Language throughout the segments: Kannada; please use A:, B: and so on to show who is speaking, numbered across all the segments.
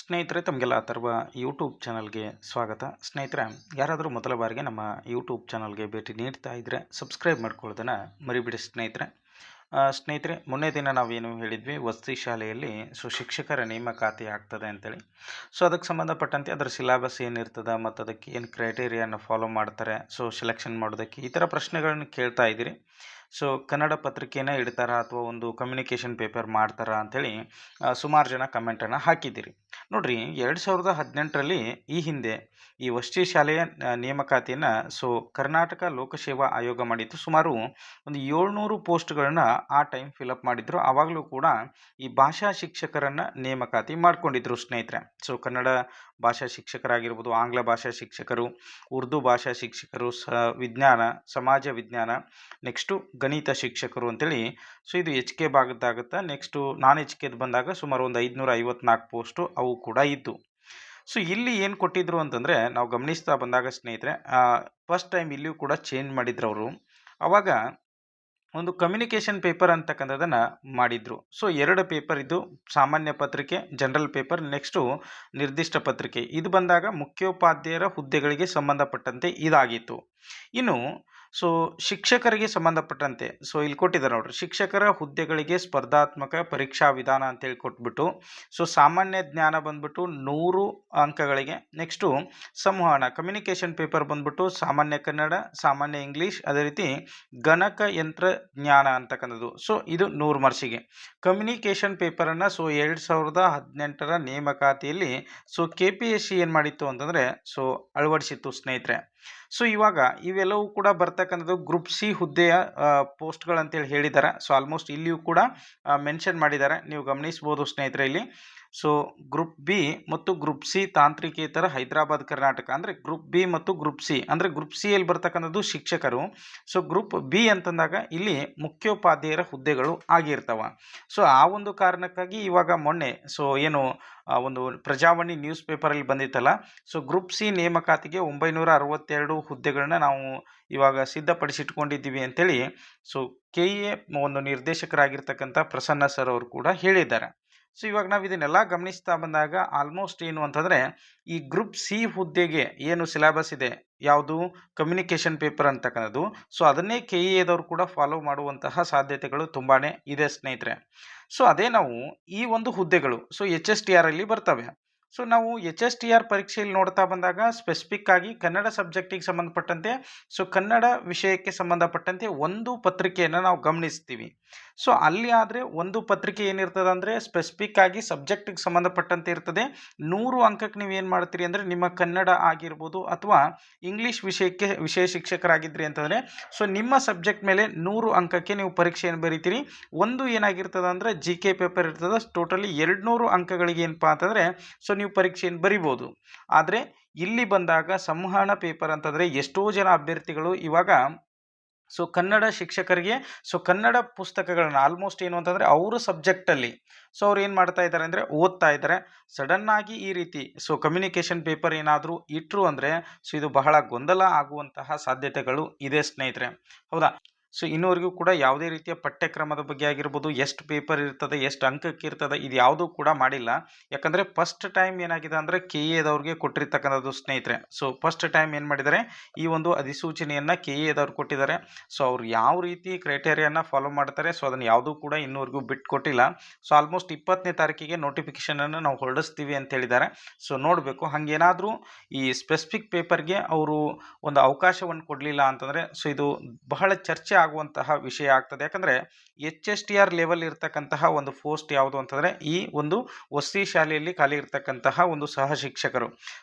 A: ಸ್ನೇಹಿತರೆ, ತಮಗೆಲ್ಲ ಅಥರ್ವ ಯೂಟ್ಯೂಬ್ ಚಾನಲ್ಗೆ ಸ್ವಾಗತ. ಸ್ನೇಹಿತರೆ, ಯಾರಾದರೂ ಮೊದಲ ಬಾರಿಗೆ ನಮ್ಮ ಯೂಟ್ಯೂಬ್ ಚಾನಲ್ಗೆ ಭೇಟಿ ನೀಡ್ತಾ ಇದ್ದರೆ ಸಬ್ಸ್ಕ್ರೈಬ್ ಮಾಡ್ಕೊಳ್ಳೋದನ್ನು ಮರಿಬಿಡಿ ಸ್ನೇಹಿತರೆ. ಮೊನ್ನೆ ದಿನ ನಾವೇನು ಹೇಳಿದ್ವಿ, ವಸತಿ ಶಾಲೆಯಲ್ಲಿ ಶಿಕ್ಷಕರ ನೇಮಕಾತಿ ಆಗ್ತದೆ ಅಂತೇಳಿ. ಅದಕ್ಕೆ ಸಂಬಂಧಪಟ್ಟಂತೆ ಅದರ ಸಿಲೆಬಸ್ ಏನಿರ್ತದೆ ಮತ್ತು ಅದಕ್ಕೆ ಏನು ಕ್ರೈಟೇರಿಯಾನ ಫಾಲೋ ಮಾಡ್ತಾರೆ, ಸೆಲೆಕ್ಷನ್ ಮಾಡೋದಕ್ಕೆ ಈ ಥರ ಪ್ರಶ್ನೆಗಳನ್ನ ಕೇಳ್ತಾ ಇದ್ದೀರಿ. ಕನ್ನಡ ಪತ್ರಿಕೆನ ಇಡ್ತಾರಾ ಅಥವಾ ಒಂದು ಕಮ್ಯುನಿಕೇಷನ್ ಪೇಪರ್ ಮಾಡ್ತಾರಾ ಅಂಥೇಳಿ ಸುಮಾರು ಜನ ಕಮೆಂಟನ್ನು ಹಾಕಿದ್ದೀರಿ. ನೋಡ್ರಿ, 2018ರಲ್ಲಿ ಈ ಹಿಂದೆ ಈ ವಸತಿ ಶಾಲೆಯ ನೇಮಕಾತಿಯನ್ನು ಕರ್ನಾಟಕ ಲೋಕಸೇವಾ ಆಯೋಗ ಮಾಡಿತ್ತು. ಸುಮಾರು ಒಂದು 700 ಪೋಸ್ಟ್ಗಳನ್ನ ಆ ಟೈಮ್ ಫಿಲಪ್ ಮಾಡಿದ್ರು. ಆವಾಗಲೂ ಕೂಡ ಈ ಭಾಷಾ ಶಿಕ್ಷಕರನ್ನು ನೇಮಕಾತಿ ಮಾಡ್ಕೊಂಡಿದ್ರು ಸ್ನೇಹಿತರೆ. ಕನ್ನಡ ಭಾಷಾ ಶಿಕ್ಷಕರಾಗಿರ್ಬೋದು, ಆಂಗ್ಲ ಭಾಷಾ ಶಿಕ್ಷಕರು, ಉರ್ದು ಭಾಷಾ ಶಿಕ್ಷಕರು, ವಿಜ್ಞಾನ, ಸಮಾಜ ವಿಜ್ಞಾನ, ನೆಕ್ಸ್ಟು ಗಣಿತ ಶಿಕ್ಷಕರು ಅಂತೇಳಿ. ಇದು ಎಚ್ ಕೆ ಭಾಗದ್ದಾಗುತ್ತೆ. ನೆಕ್ಸ್ಟು ನಾನ್ ಎಚ್ ಕೆದು ಬಂದಾಗ ಸುಮಾರು ಒಂದು 554 ಪೋಸ್ಟು ಅವು ಕೂಡ ಇದ್ದು. ಇಲ್ಲಿ ಏನು ಕೊಟ್ಟಿದ್ರು ಅಂತಂದರೆ, ನಾವು ಗಮನಿಸ್ತಾ ಬಂದಾಗ ಸ್ನೇಹಿತರೆ, ಫಸ್ಟ್ ಟೈಮ್ ಇಲ್ಲಿಯೂ ಕೂಡ ಚೇಂಜ್ ಮಾಡಿದ್ರು ಅವರು. ಆವಾಗ ಒಂದು ಕಮ್ಯುನಿಕೇಷನ್ ಪೇಪರ್ ಅಂತಕ್ಕಂಥದ್ದನ್ನು ಮಾಡಿದರು. 2 ಪೇಪರ್ ಇದ್ದು, ಸಾಮಾನ್ಯ ಪತ್ರಿಕೆ, ಜನರಲ್ ಪೇಪರ್, ನೆಕ್ಸ್ಟು ನಿರ್ದಿಷ್ಟ ಪತ್ರಿಕೆ. ಇದು ಬಂದಾಗ ಮುಖ್ಯೋಪಾಧ್ಯಾಯರ ಹುದ್ದೆಗಳಿಗೆ ಸಂಬಂಧಪಟ್ಟಂತೆ ಇದಾಗಿತ್ತು. ಇನ್ನು ಶಿಕ್ಷಕರಿಗೆ ಸಂಬಂಧಪಟ್ಟಂತೆ ಇಲ್ಲಿ ಕೊಟ್ಟಿದ್ದಾರೆ ನೋಡ್ರಿ, ಶಿಕ್ಷಕರ ಹುದ್ದೆಗಳಿಗೆ ಸ್ಪರ್ಧಾತ್ಮಕ ಪರೀಕ್ಷಾ ವಿಧಾನ ಅಂತೇಳಿ ಕೊಟ್ಬಿಟ್ಟು, ಸಾಮಾನ್ಯ ಜ್ಞಾನ ಬಂದ್ಬಿಟ್ಟು 100 ಅಂಕಗಳಿಗೆ, ನೆಕ್ಸ್ಟು ಸಂವಹನ ಕಮ್ಯುನಿಕೇಷನ್ ಪೇಪರ್ ಬಂದ್ಬಿಟ್ಟು ಸಾಮಾನ್ಯ ಕನ್ನಡ, ಸಾಮಾನ್ಯ ಇಂಗ್ಲೀಷ್, ಅದೇ ರೀತಿ ಗಣಕಯಂತ್ರ ಜ್ಞಾನ ಅಂತಕ್ಕಂಥದ್ದು. ಇದು 100 ಮಾರ್ಕ್ಸಿಗೆ. ಕಮ್ಯುನಿಕೇಷನ್ ಪೇಪರನ್ನು 2018ರ ನೇಮಕಾತಿಯಲ್ಲಿ KPSC ಏನು ಮಾಡಿತ್ತು ಅಂತಂದರೆ ಅಳವಡಿಸಿತ್ತು ಸ್ನೇಹಿತರೆ. ಇವಾಗ ಇವೆಲ್ಲವೂ ಕೂಡ ಬರ್ತಕ್ಕಂಥದ್ದು ಗ್ರೂಪ್ ಸಿ ಹುದ್ದೆಯ ಪೋಸ್ಟ್ಗಳಂತೇಳಿ ಹೇಳಿದ್ದಾರೆ. ಆಲ್ಮೋಸ್ಟ್ ಇಲ್ಲಿಯೂ ಕೂಡ ಮೆನ್ಷನ್ ಮಾಡಿದ್ದಾರೆ, ನೀವು ಗಮನಿಸ್ಬೋದು ಸ್ನೇಹಿತರೆ. ಇಲ್ಲಿ ಗ್ರೂಪ್ ಬಿ ಮತ್ತು ಗ್ರೂಪ್ ಸಿ ತಾಂತ್ರಿಕೇತರ ಹೈದರಾಬಾದ್ ಕರ್ನಾಟಕ, ಅಂದರೆ ಗ್ರೂಪ್ ಬಿ ಮತ್ತು ಗ್ರೂಪ್ ಸಿ, ಅಂದರೆ ಗ್ರೂಪ್ ಸಿ ಯಲ್ಲಿ ಬರ್ತಕ್ಕಂಥದ್ದು ಶಿಕ್ಷಕರು. ಗ್ರೂಪ್ ಬಿ ಅಂತಂದಾಗ ಇಲ್ಲಿ ಮುಖ್ಯೋಪಾಧ್ಯಾಯರ ಹುದ್ದೆಗಳು ಆಗಿರ್ತವೆ. ಆ ಒಂದು ಕಾರಣಕ್ಕಾಗಿ ಇವಾಗ ಮೊನ್ನೆ ಏನು ಒಂದು ಪ್ರಜಾವಾಣಿ ನ್ಯೂಸ್ ಪೇಪರಲ್ಲಿ ಬಂದಿತ್ತಲ್ಲ, ಗ್ರೂಪ್ ಸಿ ನೇಮಕಾತಿಗೆ 962 ಹುದ್ದೆಗಳನ್ನ ನಾವು ಇವಾಗ ಸಿದ್ಧಪಡಿಸಿಟ್ಕೊಂಡಿದ್ದೀವಿ ಅಂತೇಳಿ KA ಒಂದು ನಿರ್ದೇಶಕರಾಗಿರ್ತಕ್ಕಂಥ ಪ್ರಸನ್ನ ಸರ್ ಅವರು ಕೂಡ ಹೇಳಿದ್ದಾರೆ. ಇವಾಗ ನಾವು ಇದನ್ನೆಲ್ಲ ಗಮನಿಸ್ತಾ ಬಂದಾಗ ಆಲ್ಮೋಸ್ಟ್ ಏನು ಅಂತಂದರೆ, ಈ ಗ್ರೂಪ್ ಸಿ ಹುದ್ದೆಗೆ ಏನು ಸಿಲೆಬಸ್ ಇದೆ, ಯಾವುದು ಕಮ್ಯುನಿಕೇಷನ್ ಪೇಪರ್ ಅಂತಕ್ಕಂಥದ್ದು, ಅದನ್ನೇ KAದವರು ಕೂಡ ಫಾಲೋ ಮಾಡುವಂತಹ ಸಾಧ್ಯತೆಗಳು ತುಂಬಾ ಇದೆ ಸ್ನೇಹಿತರೆ. ಅದೇ ನಾವು ಈ ಒಂದು ಹುದ್ದೆಗಳು HSTR ಅಲ್ಲಿ ಬರ್ತವೆ. ನಾವು HSTR ಪರೀಕ್ಷೆಯಲ್ಲಿ ನೋಡ್ತಾ ಬಂದಾಗ ಸ್ಪೆಸಿಫಿಕ್ ಆಗಿ ಕನ್ನಡ ಸಬ್ಜೆಕ್ಟಿಗೆ ಸಂಬಂಧಪಟ್ಟಂತೆ, ಕನ್ನಡ ವಿಷಯಕ್ಕೆ ಸಂಬಂಧಪಟ್ಟಂತೆ ಒಂದು ಪತ್ರಿಕೆಯನ್ನು ನಾವು ಗಮನಿಸ್ತೀವಿ. ಅಲ್ಲಿ ಆದರೆ ಒಂದು ಪತ್ರಿಕೆ ಏನಿರ್ತದೆ ಅಂದರೆ ಸ್ಪೆಸಿಫಿಕ್ ಆಗಿ ಸಬ್ಜೆಕ್ಟಿಗೆ ಸಂಬಂಧಪಟ್ಟಂತೆ ಇರ್ತದೆ. 100 ಅಂಕಕ್ಕೆ ನೀವು ಏನು ಮಾಡ್ತೀರಿ ಅಂದರೆ, ನಿಮ್ಮ ಕನ್ನಡ ಆಗಿರ್ಬೋದು ಅಥವಾ ಇಂಗ್ಲೀಷ್ ವಿಷಯಕ್ಕೆ ವಿಷಯ ಶಿಕ್ಷಕರಾಗಿದ್ರಿ ಅಂತಂದರೆ ನಿಮ್ಮ ಸಬ್ಜೆಕ್ಟ್ ಮೇಲೆ 100 ಅಂಕಕ್ಕೆ ನೀವು ಪರೀಕ್ಷೆಯನ್ನು ಬರೀತೀರಿ. ಒಂದು ಏನಾಗಿರ್ತದೆ ಅಂದರೆ GK ಪೇಪರ್ ಇರ್ತದೆ, ಟೋಟಲಿ 200 ಅಂಕಗಳಿಗೆ ಏನಪ್ಪ ಅಂತಂದರೆ ನೀವು ಪರೀಕ್ಷೆಯನ್ನು ಬರಿಬೋದು. ಆದರೆ ಇಲ್ಲಿ ಬಂದಾಗ ಸಂವಹನ ಪೇಪರ್ ಅಂತಂದರೆ ಎಷ್ಟೋ ಜನ ಅಭ್ಯರ್ಥಿಗಳು ಇವಾಗ ಕನ್ನಡ ಶಿಕ್ಷಕರಿಗೆ ಕನ್ನಡ ಪುಸ್ತಕಗಳನ್ನ ಆಲ್ಮೋಸ್ಟ್ ಏನು ಅಂತಂದರೆ ಅವರ ಸಬ್ಜೆಕ್ಟಲ್ಲಿ ಅವ್ರು ಏನು ಮಾಡ್ತಾ ಇದ್ದಾರೆ ಅಂದರೆ ಓದ್ತಾ ಇದ್ದಾರೆ. ಸಡನ್ನಾಗಿ ಈ ರೀತಿ ಕಮ್ಯುನಿಕೇಷನ್ ಪೇಪರ್ ಏನಾದರೂ ಇಟ್ಟರು ಅಂದರೆ ಇದು ಬಹಳ ಗೊಂದಲ ಆಗುವಂತಹ ಸಾಧ್ಯತೆಗಳು ಇದೆ ಸ್ನೇಹಿತರೆ, ಹೌದಾ? ಇನ್ನೂವರೆಗೂ ಕೂಡ ಯಾವುದೇ ರೀತಿಯ ಪಠ್ಯಕ್ರಮದ ಬಗ್ಗೆ ಆಗಿರ್ಬೋದು, ಎಷ್ಟು ಪೇಪರ್ ಇರ್ತದೆ, ಎಷ್ಟು ಅಂಕಕ್ಕೆ ಇರ್ತದೆ, ಇದು ಯಾವುದೂ ಕೂಡ ಮಾಡಿಲ್ಲ. ಯಾಕಂದರೆ ಫಸ್ಟ್ ಟೈಮ್ ಏನಾಗಿದೆ ಅಂದರೆ KAದವ್ರಿಗೆ ಕೊಟ್ಟಿರ್ತಕ್ಕಂಥದ್ದು ಸ್ನೇಹಿತರೆ. ಫಸ್ಟ್ ಟೈಮ್ ಏನು ಮಾಡಿದ್ದಾರೆ, ಈ ಒಂದು ಅಧಿಸೂಚನೆಯನ್ನು KAದವ್ರು ಕೊಟ್ಟಿದ್ದಾರೆ. ಅವ್ರು ಯಾವ ರೀತಿ ಕ್ರೈಟೇರಿಯಾನ ಫಾಲೋ ಮಾಡ್ತಾರೆ, ಅದನ್ನು ಯಾವುದೂ ಕೂಡ ಇನ್ನೂವರೆಗೂ ಬಿಟ್ಟು ಕೊಟ್ಟಿಲ್ಲ. ಆಲ್ಮೋಸ್ಟ್ 20ನೇ ತಾರೀಕಿಗೆ ನೋಟಿಫಿಕೇಷನನ್ನು ನಾವು ಹೊರಡಿಸ್ತೀವಿ ಅಂತ ಹೇಳಿದ್ದಾರೆ. ನೋಡಬೇಕು, ಹಾಗೇನಾದರೂ ಈ ಸ್ಪೆಸಿಫಿಕ್ ಪೇಪರ್ಗೆ ಅವರು ಒಂದು ಅವಕಾಶವನ್ನು ಕೊಡಲಿಲ್ಲ ಅಂತಂದರೆ ಇದು ಬಹಳ ಚರ್ಚೆ ಆಗುವಂತಹ ವಿಷಯ ಆಗ್ತದೆ. ಯಾಕಂದರೆ HSTR ಲೆವೆಲ್ ಇರ್ತಕ್ಕಂತಹ ಒಂದು ಪೋಸ್ಟ್ ಯಾವುದು ಅಂತಂದರೆ ಈ ಒಂದು ವಸತಿ ಶಾಲೆಯಲ್ಲಿ ಖಾಲಿ ಇರ್ತಕ್ಕಂತಹ ಒಂದು ಸಹ ಶಿಕ್ಷಕರು.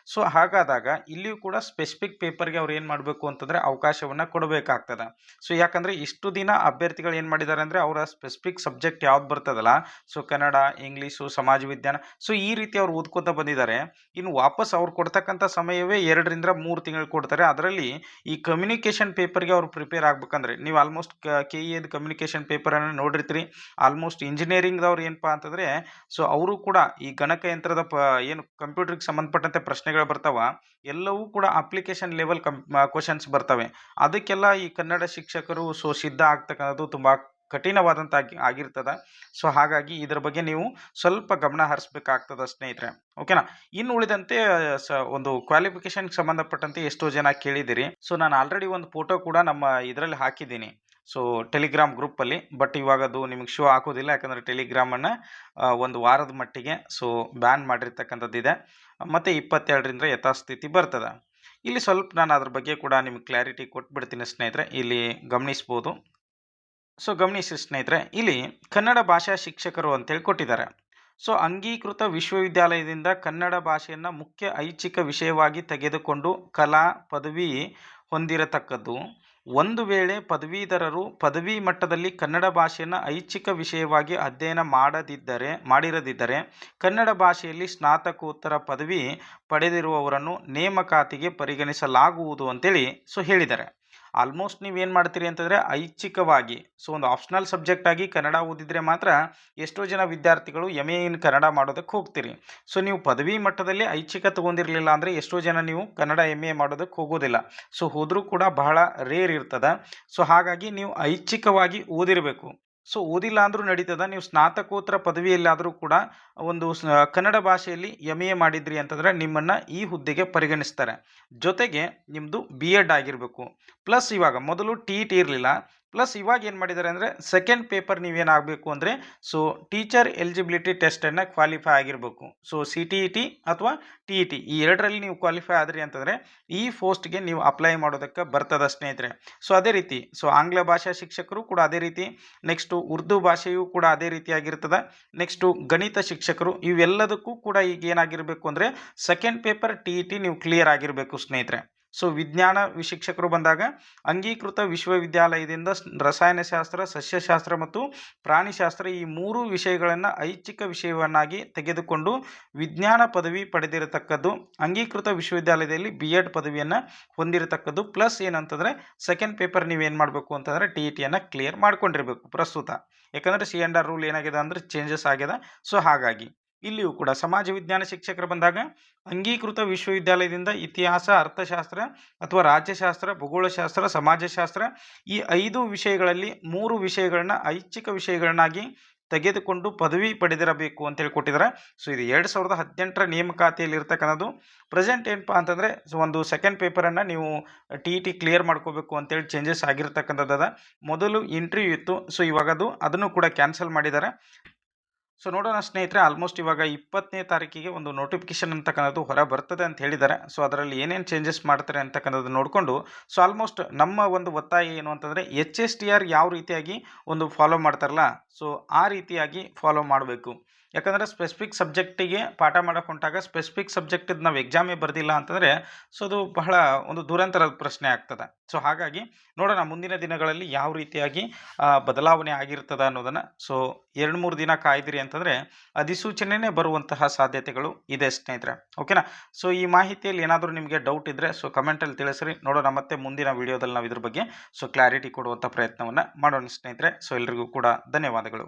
A: ಹಾಗಾದಾಗ ಇಲ್ಲಿಯೂ ಕೂಡ ಸ್ಪೆಸಿಫಿಕ್ ಪೇಪರ್ಗೆ ಅವ್ರು ಏನು ಮಾಡಬೇಕು ಅಂತಂದರೆ ಅವಕಾಶವನ್ನು ಕೊಡಬೇಕಾಗ್ತದೆ. ಯಾಕಂದರೆ ಇಷ್ಟು ದಿನ ಅಭ್ಯರ್ಥಿಗಳು ಏನು ಮಾಡಿದ್ದಾರೆ ಅಂದರೆ ಅವರ ಸ್ಪೆಸಿಫಿಕ್ ಸಬ್ಜೆಕ್ಟ್ ಯಾವ್ದು ಬರ್ತದಲ್ಲ, ಕನ್ನಡ, ಇಂಗ್ಲೀಷು, ಸಮಾಜ ವಿಜ್ಞಾನ, ಈ ರೀತಿ ಅವ್ರು ಓದ್ಕೋತಾ ಬಂದಿದ್ದಾರೆ. ಇನ್ನು ವಾಪಸ್ ಅವ್ರು ಕೊಡ್ತಕ್ಕಂಥ ಸಮಯವೇ 2 ರಿಂದ 3 ತಿಂಗಳು ಕೊಡ್ತಾರೆ. ಅದರಲ್ಲಿ ಈ ಕಮ್ಯುನಿಕೇಷನ್ ಪೇಪರ್ಗೆ ಅವ್ರು ಪ್ರಿಪೇರ್ ಆಗ್ಬೇಕಂದ್ರೆ ನೀವು ಆಲ್ಮೋಸ್ಟ್ KAದ ಕಮ್ಯುನಿಕೇಷನ್ ಪೇಪರನ್ನು ನೋಡಿರ್ತೀರಿ. ಆಲ್ಮೋಸ್ಟ್ ಇಂಜಿನಿಯರಿಂಗ್ದವ್ರು ಏನಪ್ಪ ಅಂತಂದರೆ ಅವರು ಕೂಡ ಈ ಗಣಕಯಂತ್ರದ ಏನು ಕಂಪ್ಯೂಟರ್ಗೆ ಸಂಬಂಧಪಟ್ಟಂತೆ ಪ್ರಶ್ನೆಗಳು ಬರ್ತಾವ, ಎಲ್ಲವೂ ಕೂಡ ಅಪ್ಲಿಕೇಶನ್ ಲೆವೆಲ್ ಕ್ವಶನ್ಸ್ ಬರ್ತವೆ. ಅದಕ್ಕೆಲ್ಲ ಈ ಕನ್ನಡ ಶಿಕ್ಷಕರು ಸಿದ್ಧ ಆಗ್ತಕ್ಕಂಥದ್ದು ತುಂಬ ಕಠಿಣವಾದಂಥ ಆಗಿರ್ತದೆ. ಸೊ ಹಾಗಾಗಿ ಇದ್ರ ಬಗ್ಗೆ ನೀವು ಸ್ವಲ್ಪ ಗಮನ ಹರಿಸ್ಬೇಕಾಗ್ತದೆ ಸ್ನೇಹಿತರೆ. ಓಕೆನಾ. ಇನ್ನು ಉಳಿದಂತೆ ಒಂದು ಕ್ವಾಲಿಫಿಕೇಶನ್ಗೆ ಸಂಬಂಧಪಟ್ಟಂತೆ ಎಷ್ಟೋ ಜನ ಕೇಳಿದಿರಿ. ಸೊ ನಾನು ಆಲ್ರೆಡಿ ಒಂದು ಫೋಟೋ ಕೂಡ ನಮ್ಮ ಇದರಲ್ಲಿ ಹಾಕಿದ್ದೀನಿ, ಸೊ ಟೆಲಿಗ್ರಾಮ್ ಗ್ರೂಪಲ್ಲಿ. ಬಟ್ ಇವಾಗ ಅದು ನಿಮಗೆ ಶೋ ಹಾಕೋದಿಲ್ಲ, ಯಾಕಂದರೆ ಟೆಲಿಗ್ರಾಮನ್ನು ಒಂದು ವಾರದ ಮಟ್ಟಿಗೆ ಬ್ಯಾನ್ ಮಾಡಿರ್ತಕ್ಕಂಥದ್ದಿದೆ. ಮತ್ತು 22ರಿಂದ ಯಥಾಸ್ಥಿತಿ ಬರ್ತದೆ. ಇಲ್ಲಿ ಸ್ವಲ್ಪ ನಾನು ಅದ್ರ ಬಗ್ಗೆ ಕೂಡ ನಿಮ್ಗೆ ಕ್ಲಾರಿಟಿ ಕೊಟ್ಬಿಡ್ತೀನಿ ಸ್ನೇಹಿತರೆ. ಇಲ್ಲಿ ಗಮನಿಸ್ಬೋದು. ಸೊ ಗಮನಿಸಿ ಸ್ನೇಹಿತರೆ, ಇಲ್ಲಿ ಕನ್ನಡ ಭಾಷಾ ಶಿಕ್ಷಕರು ಅಂತೇಳಿ ಕೊಟ್ಟಿದ್ದಾರೆ. ಸೊ ಅಂಗೀಕೃತ ವಿಶ್ವವಿದ್ಯಾಲಯದಿಂದ ಕನ್ನಡ ಭಾಷೆಯನ್ನು ಮುಖ್ಯ ಐಚ್ಛಿಕ ವಿಷಯವಾಗಿ ತೆಗೆದುಕೊಂಡು ಕಲಾ ಪದವಿ ಹೊಂದಿರತಕ್ಕದ್ದು. ಒಂದು ವೇಳೆ ಪದವೀಧರರು ಪದವಿ ಮಟ್ಟದಲ್ಲಿ ಕನ್ನಡ ಭಾಷೆಯನ್ನು ಐಚ್ಛಿಕ ವಿಷಯವಾಗಿ ಅಧ್ಯಯನ ಮಾಡಿರದಿದ್ದರೆ ಕನ್ನಡ ಭಾಷೆಯಲ್ಲಿ ಸ್ನಾತಕೋತ್ತರ ಪದವಿ ಪಡೆದಿರುವವರನ್ನು ನೇಮಕಾತಿಗೆ ಪರಿಗಣಿಸಲಾಗುವುದು ಅಂತೇಳಿ ಹೇಳಿದ್ದಾರೆ. ಆಲ್ಮೋಸ್ಟ್ ನೀವೇನು ಮಾಡ್ತೀರಿ ಅಂತಂದರೆ ಐಚ್ಛಿಕವಾಗಿ ಒಂದು ಆಪ್ಷನಲ್ ಸಬ್ಜೆಕ್ಟ್ ಆಗಿ ಕನ್ನಡ ಓದಿದರೆ ಮಾತ್ರ ಎಷ್ಟೋ ಜನ ವಿದ್ಯಾರ್ಥಿಗಳು MA ಇನ್ ಕನ್ನಡ ಮಾಡೋದಕ್ಕೆ ಹೋಗ್ತೀರಿ. ಸೊ ನೀವು ಪದವಿ ಮಟ್ಟದಲ್ಲಿ ಐಚ್ಛಿಕ ತೊಗೊಂಡಿರಲಿಲ್ಲ ಅಂದರೆ ಎಷ್ಟೋ ಜನ ನೀವು ಕನ್ನಡ MA ಮಾಡೋದಕ್ಕೆ ಹೋಗೋದಿಲ್ಲ. ಸೊ ಹೋದರೂ ಕೂಡ ಬಹಳ ರೇರ್ ಇರ್ತದೆ. ಸೊ ಹಾಗಾಗಿ ನೀವು ಐಚ್ಛಿಕವಾಗಿ ಓದಿರಬೇಕು. ಸೊ ಓದಿಲ್ಲ ಅಂದರೂ ನಡೀತದೆ. ನೀವು ಸ್ನಾತಕೋತ್ತರ ಪದವಿಯಲ್ಲಾದರೂ ಕೂಡ ಒಂದು ಕನ್ನಡ ಭಾಷೆಯಲ್ಲಿ MA ಮಾಡಿದ್ರಿ ಅಂತಂದರೆ ನಿಮ್ಮನ್ನು ಈ ಹುದ್ದೆಗೆ ಪರಿಗಣಿಸ್ತಾರೆ. ಜೊತೆಗೆ ನಿಮ್ಮದು BEd ಆಗಿರಬೇಕು. ಪ್ಲಸ್ ಇವಾಗ ಮೊದಲು TET ಇರಲಿಲ್ಲ. ಪ್ಲಸ್ ಇವಾಗ ಏನು ಮಾಡಿದ್ದಾರೆ ಅಂದರೆ ಸೆಕೆಂಡ್ ಪೇಪರ್ ನೀವೇನಾಗಬೇಕು ಅಂದರೆ ಟೀಚರ್ ಎಲಿಜಿಬಿಲಿಟಿ ಟೆಸ್ಟನ್ನು ಕ್ವಾಲಿಫೈ ಆಗಿರಬೇಕು. CTET ಅಥವಾ TET ಈ ಎರಡರಲ್ಲಿ ನೀವು ಕ್ವಾಲಿಫೈ ಆದ್ರಿ ಅಂತಂದರೆ ಈ ಪೋಸ್ಟ್ಗೆ ನೀವು ಅಪ್ಲೈ ಮಾಡೋದಕ್ಕೆ ಬರ್ತದೆ ಸ್ನೇಹಿತರೆ. ಅದೇ ರೀತಿ ಆಂಗ್ಲ ಭಾಷಾ ಶಿಕ್ಷಕರು ಕೂಡ ಅದೇ ರೀತಿ, ನೆಕ್ಸ್ಟು ಉರ್ದು ಭಾಷೆಯೂ ಕೂಡ ಅದೇ ರೀತಿಯಾಗಿರ್ತದೆ. ನೆಕ್ಸ್ಟು ಗಣಿತ ಶಿಕ್ಷಕರು, ಇವೆಲ್ಲದಕ್ಕೂ ಕೂಡ ಈಗ ಏನಾಗಿರಬೇಕು ಅಂದರೆ ಸೆಕೆಂಡ್ ಪೇಪರ್ TET ನೀವು ಕ್ಲಿಯರ್ ಆಗಿರಬೇಕು ಸ್ನೇಹಿತರೆ. ವಿಜ್ಞಾನ ಶಿಕ್ಷಕರು ಬಂದಾಗ ಅಂಗೀಕೃತ ವಿಶ್ವವಿದ್ಯಾಲಯದಿಂದ ರಸಾಯನಶಾಸ್ತ್ರ, ಸಸ್ಯಶಾಸ್ತ್ರ ಮತ್ತು ಪ್ರಾಣಿಶಾಸ್ತ್ರ ಈ 3 ವಿಷಯಗಳನ್ನು ಐಚ್ಛಿಕ ವಿಷಯವನ್ನಾಗಿ ತೆಗೆದುಕೊಂಡು ವಿಜ್ಞಾನ ಪದವಿ ಪಡೆದಿರತಕ್ಕದ್ದು, ಅಂಗೀಕೃತ ವಿಶ್ವವಿದ್ಯಾಲಯದಲ್ಲಿ BEd ಪದವಿಯನ್ನು ಹೊಂದಿರತಕ್ಕದ್ದು. ಪ್ಲಸ್ ಏನಂತಂದರೆ ಸೆಕೆಂಡ್ ಪೇಪರ್ ನೀವೇನು ಮಾಡಬೇಕು ಅಂತಂದರೆ TETಯನ್ನು ಕ್ಲಿಯರ್ ಮಾಡ್ಕೊಂಡಿರಬೇಕು ಪ್ರಸ್ತುತ. ಯಾಕಂದರೆ C&R ರೂಲ್ ಏನಾಗಿದೆ ಅಂದರೆ ಚೇಂಜಸ್ ಆಗಿದೆ. ಹಾಗಾಗಿ ಇಲ್ಲಿಯೂ ಕೂಡ ಸಮಾಜ ವಿಜ್ಞಾನ ಶಿಕ್ಷಕರು ಬಂದಾಗ ಅಂಗೀಕೃತ ವಿಶ್ವವಿದ್ಯಾಲಯದಿಂದ ಇತಿಹಾಸ, ಅರ್ಥಶಾಸ್ತ್ರ ಅಥವಾ ರಾಜ್ಯಶಾಸ್ತ್ರ, ಭೂಗೋಳಶಾಸ್ತ್ರ, ಸಮಾಜಶಾಸ್ತ್ರ ಈ 5 ವಿಷಯಗಳಲ್ಲಿ 3 ವಿಷಯಗಳನ್ನ ಐಚ್ಛಿಕ ವಿಷಯಗಳನ್ನಾಗಿ ತೆಗೆದುಕೊಂಡು ಪದವಿ ಪಡೆದಿರಬೇಕು ಅಂತೇಳಿ ಕೊಟ್ಟಿದ್ದಾರೆ. ಇದು 2018ರ ನೇಮಕಾತಿಯಲ್ಲಿ ಇರ್ತಕ್ಕಂಥದ್ದು. ಪ್ರೆಸೆಂಟ್ ಏನಪ್ಪ ಅಂತಂದರೆ ಒಂದು ಸೆಕೆಂಡ್ ಪೇಪರನ್ನು ನೀವು TET ಕ್ಲಿಯರ್ ಮಾಡ್ಕೋಬೇಕು ಅಂತೇಳಿ ಚೇಂಜಸ್ ಆಗಿರ್ತಕ್ಕಂಥದ್ದು. ಮೊದಲು ಇಂಟರ್ವ್ಯೂ ಇತ್ತು, ಇವಾಗ ಅದನ್ನು ಕೂಡ ಕ್ಯಾನ್ಸಲ್ ಮಾಡಿದ್ದಾರೆ. ನೋಡೋಣ ಸ್ನೇಹಿತರೆ, ಆಲ್ಮೋಸ್ಟ್ ಇವಾಗ 20ನೇ ತಾರೀಕಿಗೆ ಒಂದು ನೋಟಿಫಿಕೇಶನ್ ಅಂತಕ್ಕಂಥದ್ದು ಹೊರ ಬರ್ತದೆ ಅಂತ ಹೇಳಿದ್ದಾರೆ. ಅದರಲ್ಲಿ ಏನೇನು ಚೇಂಜಸ್ ಮಾಡ್ತಾರೆ ಅಂತಕ್ಕಂಥದ್ದು ನೋಡಿಕೊಂಡು ಆಲ್ಮೋಸ್ಟ್ ನಮ್ಮ ಒಂದು ಒತ್ತಾಯ ಏನು ಅಂತಂದರೆ HSTR ಯಾವ ರೀತಿಯಾಗಿ ಒಂದು ಫಾಲೋ ಮಾಡ್ತಾರಲ್ಲ ಆ ರೀತಿಯಾಗಿ ಫಾಲೋ ಮಾಡಬೇಕು. ಯಾಕಂದರೆ ಸ್ಪೆಸಿಫಿಕ್ ಸಬ್ಜೆಕ್ಟಿಗೆ ಪಾಠ ಮಾಡೋಕೆ ಹೊಂಟಾಗ ಸ್ಪೆಸಿಫಿಕ್ ಸಬ್ಜೆಕ್ಟಿದ್ದು ನಾವು ಎಕ್ಸಾಮೇ ಬರ್ದಿಲ್ಲ ಅಂತಂದರೆ ಅದು ಬಹಳ ಒಂದು ದುರಂತರದ ಪ್ರಶ್ನೆ ಆಗ್ತದೆ. ಹಾಗಾಗಿ ನೋಡೋಣ ಮುಂದಿನ ದಿನಗಳಲ್ಲಿ ಯಾವ ರೀತಿಯಾಗಿ ಬದಲಾವಣೆ ಆಗಿರ್ತದೆ ಅನ್ನೋದನ್ನು. 2-3 ದಿನ ಕಾಯ್ದಿರಿ ಅಂತಂದರೆ ಅಧಿಸೂಚನೆನೇ ಬರುವಂತಹ ಸಾಧ್ಯತೆಗಳು ಇದೆ ಸ್ನೇಹಿತರೆ. ಓಕೆನಾ. ಈ ಮಾಹಿತಿಯಲ್ಲಿ ಏನಾದರೂ ನಿಮಗೆ ಡೌಟ್ ಇದ್ದರೆ ಕಮೆಂಟಲ್ಲಿ ತಿಳಿಸ್ರಿ. ನೋಡೋಣ ಮತ್ತೆ ಮುಂದಿನ ವಿಡಿಯೋದಲ್ಲಿ ನಾವು ಇದ್ರ ಬಗ್ಗೆ ಕ್ಲಾರಿಟಿ ಕೊಡುವಂಥ ಪ್ರಯತ್ನವನ್ನು ಮಾಡೋಣ ಸ್ನೇಹಿತರೆ. ಎಲ್ರಿಗೂ ಕೂಡ ಧನ್ಯವಾದಗಳು.